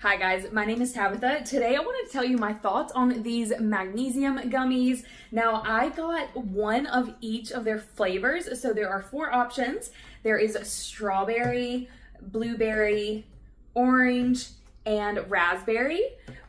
Hi guys, my name is Tabitha. Today I wanted to tell you my thoughts on these magnesium gummies. Now I got one of each of their flavors, so there are 4 options. There is strawberry, blueberry, orange, and raspberry.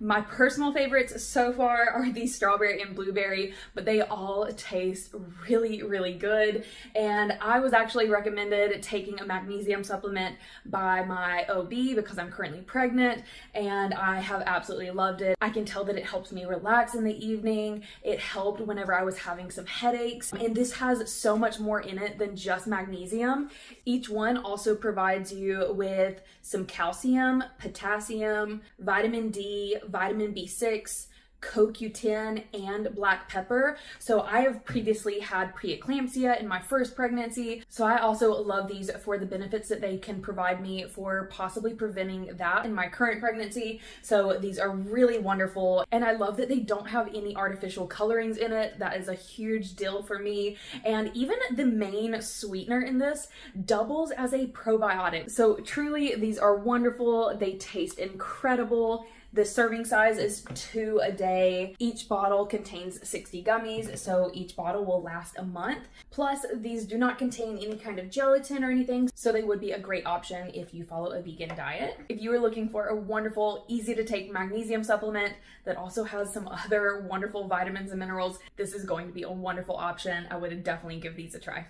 My personal favorites so far are the strawberry and blueberry, but they all taste really, really good. And I was actually recommended taking a magnesium supplement by my OB because I'm currently pregnant, and I have absolutely loved it. I can tell that it helps me relax in the evening. It helped whenever I was having some headaches, and this has so much more in it than just magnesium. Each one also provides you with some calcium, potassium, vitamin D, vitamin B6, CoQ10, and black pepper. So I have previously had preeclampsia in my first pregnancy, so I also love these for the benefits that they can provide me for possibly preventing that in my current pregnancy. So these are really wonderful, and I love that they don't have any artificial colorings in it. That is a huge deal for me. And even the main sweetener in this doubles as a probiotic. So truly, these are wonderful. They taste incredible. The serving size is 2 a day. Each bottle contains 60 gummies, so each bottle will last a month. Plus, these do not contain any kind of gelatin or anything, so they would be a great option if you follow a vegan diet. If you are looking for a wonderful, easy to take magnesium supplement that also has some other wonderful vitamins and minerals, this is going to be a wonderful option. I would definitely give these a try.